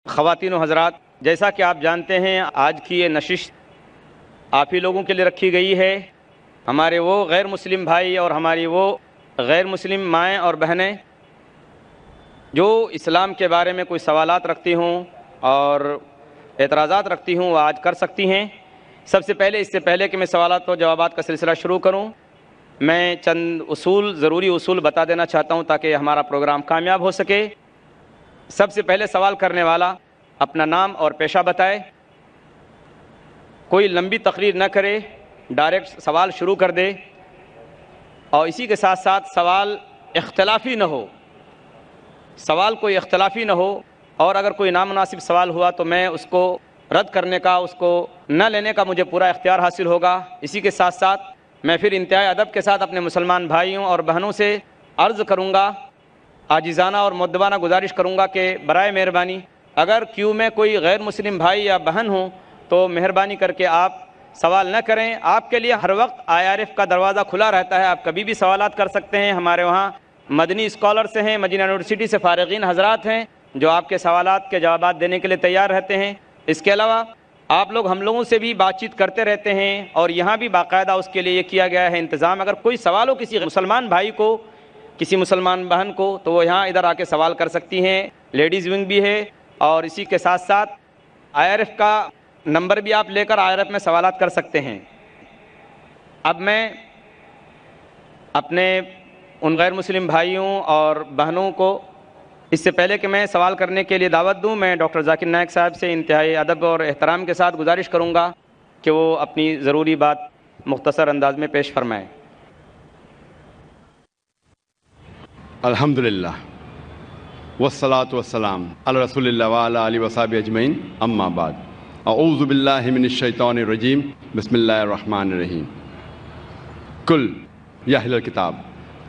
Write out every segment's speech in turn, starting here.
خواتین و حضرات، جیسا کہ آپ جانتے ہیں آج کی یہ نشست آپ ہی لوگوں کے لیے رکھی گئی ہے، ہمارے وہ غیر مسلم بھائی اور ہماری وہ غیر مسلم مائیں اور بہنیں جو اسلام کے بارے میں کوئی سوالات رکھتی ہوں اور اعتراضات رکھتی ہوں وہ آج کر سکتی ہیں۔ سب سے پہلے، اس سے پہلے کہ میں سوالات و جوابات کا سلسلہ شروع کروں، میں چند ضروری اصول بتا دینا چاہتا ہوں تاکہ ہمارا پروگرام کامیاب ہو سکے۔ سب سے پہلے سوال کرنے والا اپنا نام اور پیشہ بتائے، کوئی لمبی تقریر نہ کرے، ڈائریکٹ سوال شروع کر دے، اور اسی کے ساتھ ساتھ سوال اختلافی نہ ہو، سوال کوئی اختلافی نہ ہو، اور اگر کوئی نامناسب سوال ہوا تو میں اس کو رد کرنے کا، اس کو نہ لینے کا مجھے پورا اختیار حاصل ہوگا۔ اسی کے ساتھ ساتھ میں پھر انتہائی ادب کے ساتھ اپنے مسلمان بھائیوں اور بہنوں سے عرض کروں گا، عاجزانہ اور مؤدبانہ گزارش کروں گا کہ برائے مہربانی اگر کیو میں کوئی غیر مسلم بھائی یا بہن ہوں تو مہربانی کر کے آپ سوال نہ کریں۔ آپ کے لیے ہر وقت IRF کا دروازہ کھلا رہتا ہے، آپ کبھی بھی سوالات کر سکتے ہیں۔ ہمارے وہاں مدنی اسکالرز ہیں، مدینہ یونیورسٹی سے فارغین حضرات ہیں جو آپ کے سوالات کے جوابات دینے کے لیے تیار رہتے ہیں۔ اس کے علاوہ آپ لوگ ہم لوگوں سے بھی بات چیت کرتے رہتے ہیں، اور یہاں بھی باقاعدہ اس کے لیے یہ کیا گیا ہے انتظام، اگر کوئی سوال ہو کسی مسلمان بھائی کو، کسی مسلمان بہن کو، تو وہ یہاں ادھر آ کے سوال کر سکتی ہیں۔ لیڈیز ونگ بھی ہے، اور اسی کے ساتھ ساتھ IRF کا نمبر بھی آپ لے کر IRF میں سوالات کر سکتے ہیں۔ اب میں اپنے ان غیر مسلم بھائیوں اور بہنوں کو اس سے پہلے کہ میں سوال کرنے کے لیے دعوت دوں، میں ڈاکٹر ذاکر نائک صاحب سے انتہائی ادب اور احترام کے ساتھ گزارش کروں گا کہ وہ اپنی ضروری بات مختصر انداز میں پیش فرمائیں۔ الحمدللہ والصلاة والسلام علی رسول اللہ وعلی آلہ وصحبہ اجمعین، اما بعد، اعوذ باللہ من الشیطان الرجیم، بسم اللہ الرحمن الرحیم۔ قل یا اہل الکتاب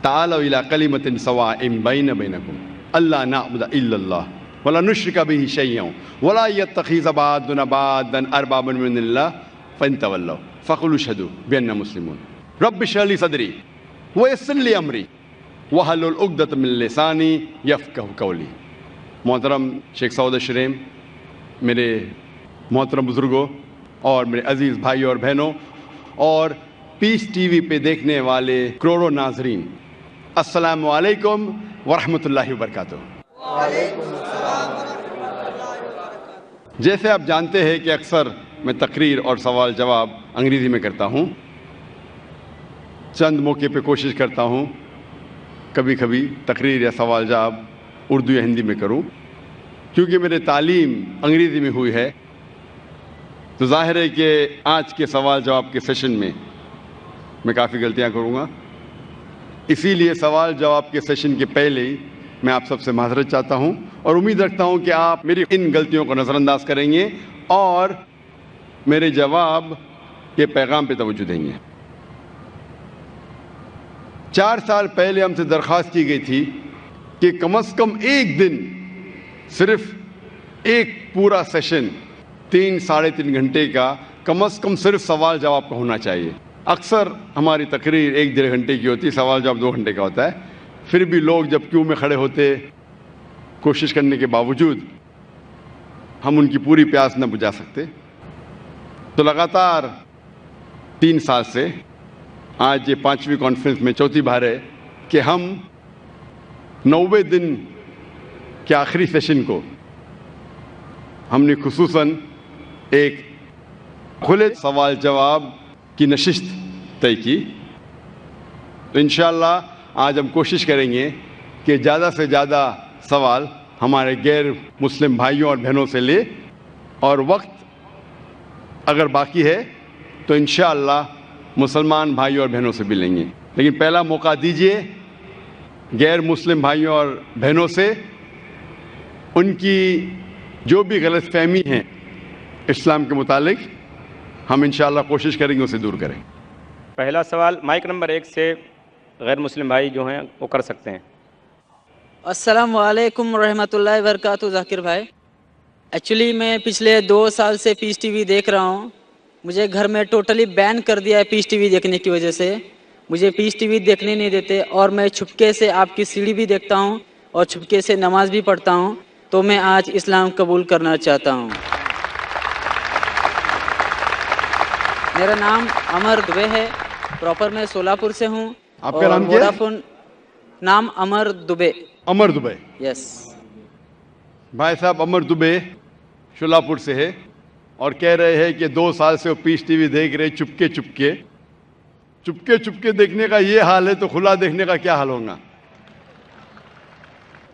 تعالوا الی کلمۃ سواء بین بینکم الا نعبد الا اللہ ولا نشرک بہ شیئا ولا یتخذ بعضنا بعضا اربابا من اللہ فإن تولوا فقولوا اشہدوا بأننا مسلمون۔ رب اشرح لی صدری ویسر لی امری وحلل عقدۃ من لسانی یفقہوا قولی۔ محترم شیخ سعود الشریم، میرے محترم بزرگوں اور میرے عزیز بھائی اور بہنوں، اور پیس ٹی وی پہ دیکھنے والے کروڑوں ناظرین، السلام علیکم ورحمۃ اللہ وبرکاتہ۔ جیسے آپ جانتے ہیں کہ اکثر میں تقریر اور سوال جواب انگریزی میں کرتا ہوں، چند موقع پہ کوشش کرتا ہوں کبھی کبھی تقریر یا سوال جواب اردو یا ہندی میں کروں، کیونکہ میری تعلیم انگریزی میں ہوئی ہے، تو ظاہر ہے کہ آج کے سوال جواب کے سیشن میں کافی غلطیاں کروں گا۔ اسی لیے سوال جواب کے سیشن کے پہلے ہی میں آپ سب سے معذرت چاہتا ہوں، اور امید رکھتا ہوں کہ آپ میری ان غلطیوں کو نظر انداز کریں گے اور میرے جواب کے پیغام پہ توجہ دیں گے۔ 4 سال پہلے ہم سے درخواست کی گئی تھی کہ کم از کم ایک دن صرف ایک پورا سیشن 3-3.5 گھنٹے کا کم از کم صرف سوال جواب کا ہونا چاہیے۔ اکثر ہماری تقریر 1-1.5 گھنٹے کی ہوتی، سوال جواب 2 گھنٹے کا ہوتا ہے، پھر بھی لوگ جب کیو میں کھڑے ہوتے، کوشش کرنے کے باوجود ہم ان کی پوری پیاس نہ بجھا سکتے، تو لگاتار 3 سال سے آج یہ 5ویں کانفرنس میں 4تھی بار ہے کہ ہم 90 دن کے آخری سیشن کو ہم نے خصوصاً ایک کھلے سوال جواب کی نشست طے کی۔ تو انشاءاللہ آج ہم کوشش کریں گے کہ زیادہ سے زیادہ سوال ہمارے غیر مسلم بھائیوں اور بہنوں سے لے، اور وقت اگر باقی ہے تو انشاءاللہ مسلمان بھائیوں اور بہنوں سے بھی لیں گے، لیکن پہلا موقع دیجیے غیر مسلم بھائیوں اور بہنوں سے ان کی جو بھی غلط فہمی ہیں اسلام کے متعلق، ہم انشاءاللہ کوشش کریں گے اسے دور کریں۔ پہلا سوال مائک نمبر 1 سے غیر مسلم بھائی جو ہیں وہ کر سکتے ہیں۔ السلام علیکم ورحمۃ اللہ وبرکاتہ۔ ذاکر بھائی، ایکچولی میں پچھلے 2 سال سے پیس ٹی وی دیکھ رہا ہوں، مجھے گھر میں ٹوٹلی بین کر دیا ہے پیس ٹی وی دیکھنے کی وجہ سے، مجھے پیس ٹی وی دیکھنے نہیں دیتے، اور میں چھپکے سے آپ کی سیڑھی بھی دیکھتا ہوں اور چھپکے سے نماز بھی پڑھتا ہوں، تو میں آج اسلام قبول کرنا چاہتا ہوں. میرا نام امر دبے ہے. پراپر میں سولاپور سے ہوں. آپ کا نام کیا ہے؟ ووڈافون. نام امر دبے. امر دبے. یس. بھائی صاحب امر دبے شولاپور سے ہے اور کہہ رہے ہیں کہ 2 سال سے وہ پیس ٹی وی دیکھ رہے چپکے دیکھنے کا یہ حال ہے تو کھلا دیکھنے کا کیا حال ہوگا.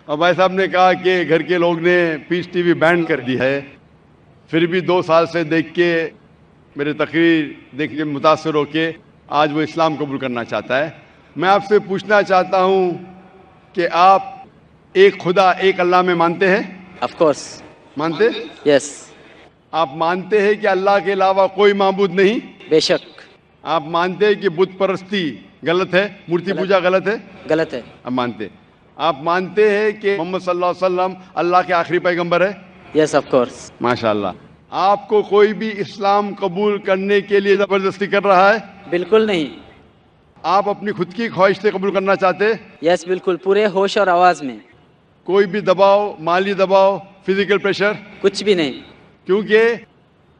اور بھائی صاحب نے کہا کہ گھر کے لوگ نے پیس ٹی وی بین کر دی ہے, پھر بھی 2 سال سے دیکھ کے میرے تقریر دیکھ کے متاثر ہو کے آج وہ اسلام قبول کرنا چاہتا ہے. میں آپ سے پوچھنا چاہتا ہوں کہ آپ ایک خدا ایک اللہ میں مانتے ہیں؟ Of course. مانتے؟ یس. آپ مانتے ہیں کہ اللہ کے علاوہ کوئی معبود نہیں؟ بے شک. آپ مانتے ہیں کہ بت پرستی غلط ہے, مورتی پوجا غلط ہے؟ غلط ہے. آپ مانتے. آپ مانتے ہیں کہ محمد صلی اللہ علیہ وسلم اللہ کے آخری پیغمبر ہے؟ Yes of course. ماشاء اللہ. آپ کو کوئی بھی اسلام قبول کرنے کے لیے زبردستی کر رہا ہے؟ بالکل نہیں. آپ اپنی خود کی خواہش سے قبول کرنا چاہتے؟ یس بالکل, پورے ہوش اور آواز میں. کوئی بھی دباؤ, مالی دباؤ, فزیکل پریشر؟ کچھ بھی نہیں. کیونکہ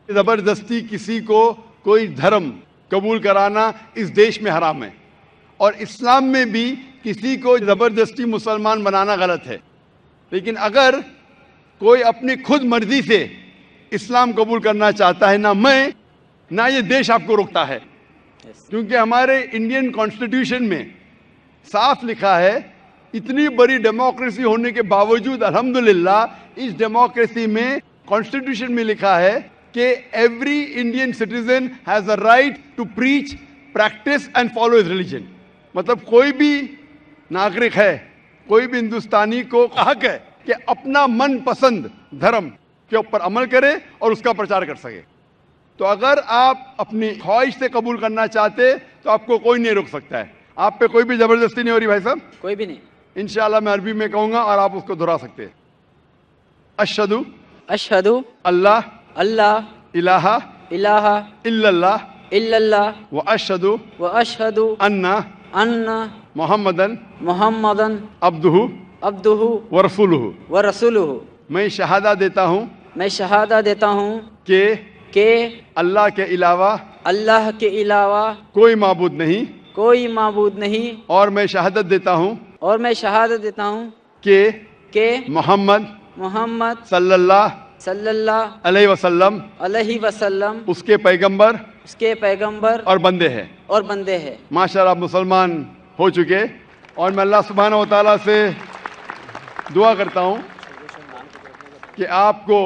زبردستی کسی کو کوئی دھرم قبول کرانا اس دیش میں حرام ہے, اور اسلام میں بھی کسی کو زبردستی مسلمان بنانا غلط ہے. لیکن اگر کوئی اپنی خود مرضی سے اسلام قبول کرنا چاہتا ہے, نہ یہ دیش آپ کو روکتا ہے, کیونکہ ہمارے انڈین کانسٹیٹیوشن میں صاف لکھا ہے, اتنی بڑی ڈیموکریسی ہونے کے باوجود الحمدللہ اس ڈیموکریسی میں کانسٹیٹیوشن میں لکھا ہے کہ every Indian citizen has a right to preach, practice and follow his religion. مطلب کوئی بھی ناگرک ہے, کوئی بھی ہندوستانی کو حق ہے کہ اپنا من پسند دھرم کے اوپر عمل کرے اور اس کا پرچار کر سکے. تو اگر آپ اپنی خواہش سے قبول کرنا چاہتے تو آپ کو کوئی نہیں روک سکتا ہے. آپ پہ کوئی بھی زبردستی نہیں ہو رہی بھائی صاحب. کوئی بھی نہیں. انشاءاللہ میں عربی میں کہوں گا اور آپ اس کو دہرا سکتے ہیں. اشہدو اشہدو اللہ اللہ الہ الہ الا اللہ الا اللہ واشہدو واشہدو ان ان محمدن محمدن عبدہ عبدہ ورسولہ. ورسولہ. میں شہادہ دیتا ہوں میں شہادہ دیتا ہوں کہ اللہ کے علاوہ کے علاوہ کوئی معبود نہیں, کوئی معبود نہیں, اور میں شہادت دیتا ہوں کہ محمد صلی اللہ علیہ وسلم اس کے پیغمبر اور بندے ہیں. ماشاء اللہ آپ مسلمان ہو چکے, اور میں اللہ سبحانہ و تعالیٰ سے دعا کرتا ہوں کہ آپ کو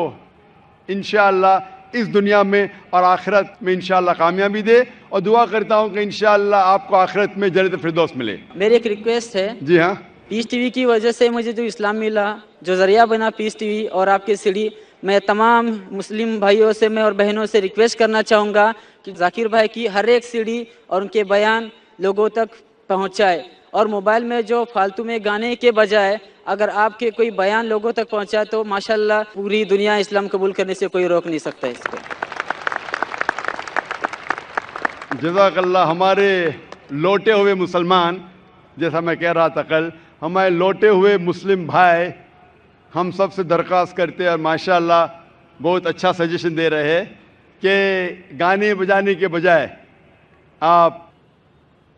انشاءاللہ اس دنیا میں اور آخرت میں انشاءاللہ کامیابی دے, اور دعا کرتا ہوں کہ انشاءاللہ آپ کو آخرت میں جنت فردوس ملے. میری ایک ریکویسٹ ہے. جی ہاں. پیس ٹی وی کی وجہ سے مجھے جو اسلام ملا, جو ذریعہ بنا پیس ٹی وی اور آپ کی سیڑھی, میں تمام مسلم بھائیوں سے میں اور بہنوں سے ریکویسٹ کرنا چاہوں گا کہ ذاکر بھائی کی ہر ایک سیڑھی اور ان کے بیان لوگوں تک پہنچائے, اور موبائل میں جو فالتو میں گانے کے بجائے اگر آپ کے کوئی بیان لوگوں تک پہنچائے تو ماشاءاللہ پوری دنیا اسلام قبول کرنے سے کوئی روک نہیں سکتا اس کو. جزاک اللہ. ہمارے لوٹے ہوئے مسلمان, جیسا میں کہہ رہا تھا کل, ہمارے لوٹے ہوئے مسلم بھائی ہم سب سے درخواست کرتے ہیں, اور ماشاءاللہ بہت اچھا سجیشن دے رہے ہیں کہ گانے بجانے کے بجائے آپ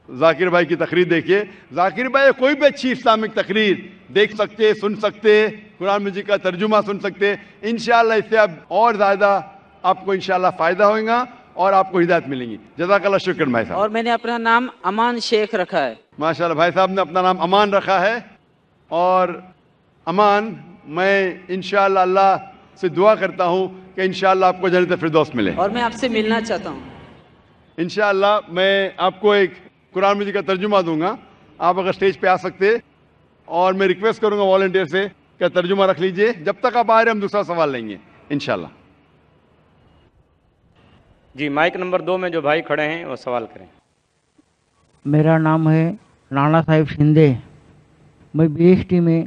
ذاکر بھائی کی تقریر دیکھیے. ذاکر بھائی کوئی بھی اچھی اسلامک تقریر دیکھ سکتے, سن سکتے, قرآن مجید کا ترجمہ سن سکتے. انشاءاللہ اس سے اب اور زیادہ آپ کو انشاءاللہ فائدہ ہوگا اور آپ کو ہدایت ملیں گی. جزاک اللہ. شکر بھائی صاحب. اور میں نے اپنا نام امان شیخ رکھا ہے. ماشاءاللہ بھائی صاحب نے اپنا نام امان رکھا ہے, اور امان میں انشاءاللہ اللہ سے دعا کرتا ہوں کہ انشاءاللہ آپ کو جنت فردوس ملے. اور میں آپ سے ملنا چاہتا ہوں. انشاءاللہ میں آپ کو ایک قرآن مجید کا ترجمہ دوں گا, آپ اگر اسٹیج پہ آ سکتے, اور میں ریکویسٹ کروں گا والنٹیئر سے کہ ترجمہ رکھ لیجئے. جب تک آپ آ رہے ہیں ہم دوسرا سوال لیں گے انشاءاللہ. جی مائک نمبر 2 میں جو بھائی کھڑے ہیں وہ سوال کریں. میرا نام ہے رانا صاحب شندے. میں بی ایس ٹی میں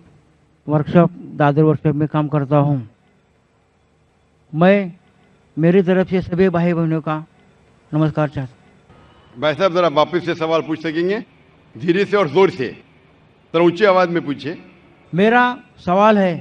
ورکشاپ دادر ورکشاپ میں کام کرتا ہوں. میں میری طرف سے سبھی بھائی بہنوں کا نمسکار چاہتا ہوں. بھائی صاحب ذرا واپس سے سوال پوچھ سکیں گے, دھیرے سے اور زور سے, ذرا اونچی آواز میں پوچھیں. میرا سوال ہے